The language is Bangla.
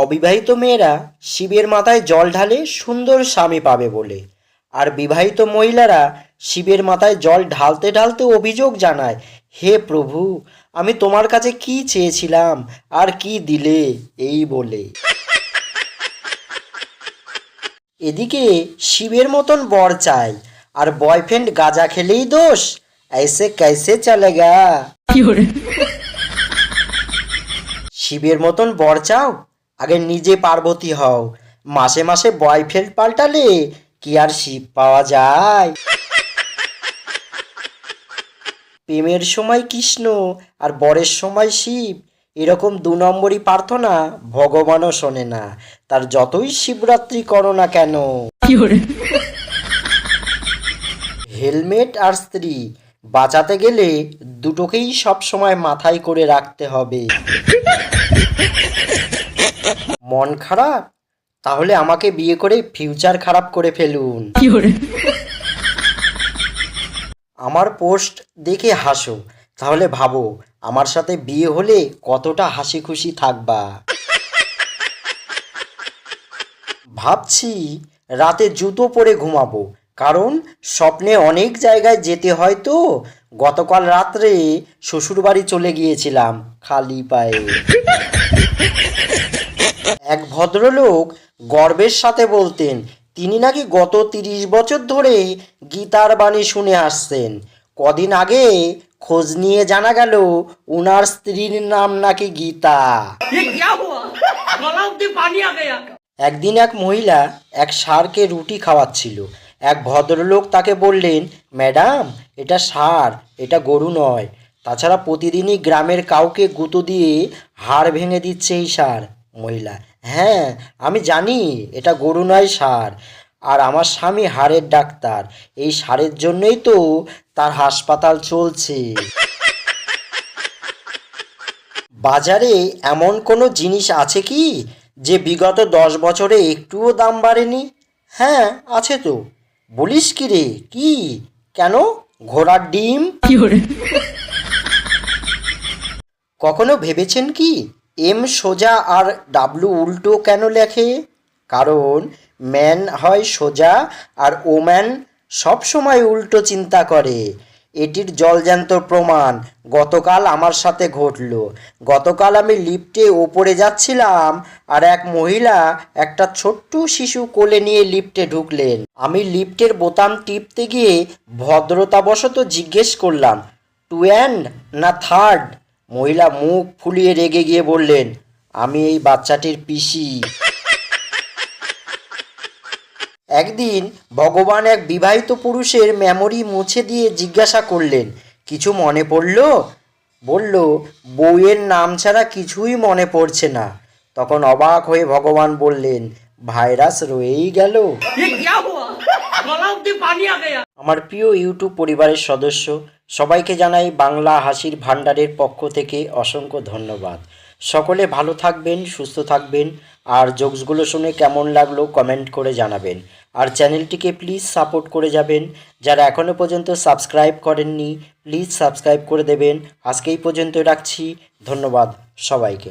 অবিবাহিত মেয়েরা শিবের মাথায় জল ঢালে সুন্দর স্বামী পাবে বলে, আর বিবাহিত মহিলারা শিবের মাথায় জল ঢালতে ঢালতে অভিযোগ জানায়, হে প্রভু, আমি তোমার কাছে কি চেয়েছিলাম আর কি দিলে, এই বলে। এদিকে শিবের মতন বর চাই আর বয়ফ্রেন্ড গাঁজা খেলেই দোষ, ऐसे कैसे चलेगा। শিবের মতন বর চাও, আগে নিজে পার্বতী হও, মাসে মাসে বয়ফ্রেন্ড পাল্টালে কি আর শিব পাওয়া যায়। প্রেমের সময় কৃষ্ণ আর বরের সময় শিব, এরকম 2 নম্বরই প্রার্থনা ভগবানও শোনে না, তার যতই শিবরাত্রি করো না কেন। হেলমেট আর স্ত্রী বাঁচাতে গেলে দুটোকেই সবসময় মাথায় করে রাখতে হবে। মন খারাপ? তাহলে আমাকে বিয়ে করে ফিউচার খারাপ করে ফেলুন। আমার পোস্ট দেখে হাসো, তাহলে ভাবো আমার সাথে বিয়ে হলে কতটা হাসি খুশি থাকবা। ভাবছি রাতে জুতো পরে ঘুমাবো, কারণ স্বপ্নে অনেক জায়গায় যেতে হয় তো। গতকাল রাত্রে শ্বশুরবাড়ি চলে গিয়েছিলাম খালি পায়ে। এক ভদ্রলোক গর্বের সাথে বলতেন তিনি নাকি গত 30 বছর ধরে গীতার বাণী শুনে আসছেন। কদিন আগে খোঁজ নিয়ে জানা গেল উনার স্ত্রীর নাম নাকি গীতা। একদিন এক মহিলা এক ষাঁড়কে রুটি খাওয়াচ্ছিল। এক ভদ্রলোক তাকে বললেন, ম্যাডাম, এটা ষাঁড়, এটা গরু নয়। তাছাড়া প্রতিদিনই গ্রামের কাউকে গুঁতো দিয়ে হাড় ভেঙে দিচ্ছে এই ষাঁড়। মহিলা, হ্যাঁ আমি জানি এটা গরু নয়, ষাঁড়, আর আমার স্বামী হাড়ের ডাক্তার, এই ষাঁড়ের জন্যই তো তার হাসপাতাল চলছে। বাজারে এমন কোনো জিনিস আছে কি যে বিগত 10 বছরে একটুও দাম বাড়েনি? হ্যাঁ আছে তো। বলিস কি রে, কি? কেন? ঘোড়ার ডিম। কখনো ভেবেছেন কি এম সোজা আর ডাব্লু উল্টো কেন লেখে? কারণ ম্যান হয় সোজা আর ওম্যান সব সময় উল্টো চিন্তা করে। এটির জলজ্যান্ত প্রমাণ গতকাল আমার সাথে ঘটল। গতকাল আমি লিফটে ওপরে যাচ্ছিলাম আর এক মহিলা একটা ছোট্ট শিশু কোলে নিয়ে লিফটে ঢুকলেন। আমি লিফটের বোতাম টিপতে গিয়ে ভদ্রতাবশত জিজ্ঞেস করলাম, 2 অ্যান্ড না 3rd? মহিলা মুখ ফুলিয়ে রেগে গিয়ে বললেন, আমি এই বাচ্চাটির পিসি। একদিন ভগবান এক বিবাহিত পুরুষের মেমোরি মুছে দিয়ে জিজ্ঞাসা করলেন, কিছু মনে পড়ল? বলল, বউয়ের নাম ছাড়া কিছুই মনে পড়ছে না। তখন অবাক হয়ে ভগবান বললেন, ভাইরাস রয়েই গেল। আমার প্রিয় ইউটিউব পরিবারের সদস্য সবাইকে জানাই বাংলা হাসির ভাণ্ডারের পক্ষ থেকে অসংখ্য ধন্যবাদ। সকলে ভালো থাকবেন, সুস্থ থাকবেন, আর জোকসগুলো শুনে কেমন লাগলো কমেন্ট করে জানাবেন। আর চ্যানেলটিকে প্লিজ সাপোর্ট করে যাবেন। যারা এখনও পর্যন্ত সাবস্ক্রাইব করেননি প্লিজ সাবস্ক্রাইব করে দেবেন। আজকে এই পর্যন্ত রাখছি, ধন্যবাদ সবাইকে।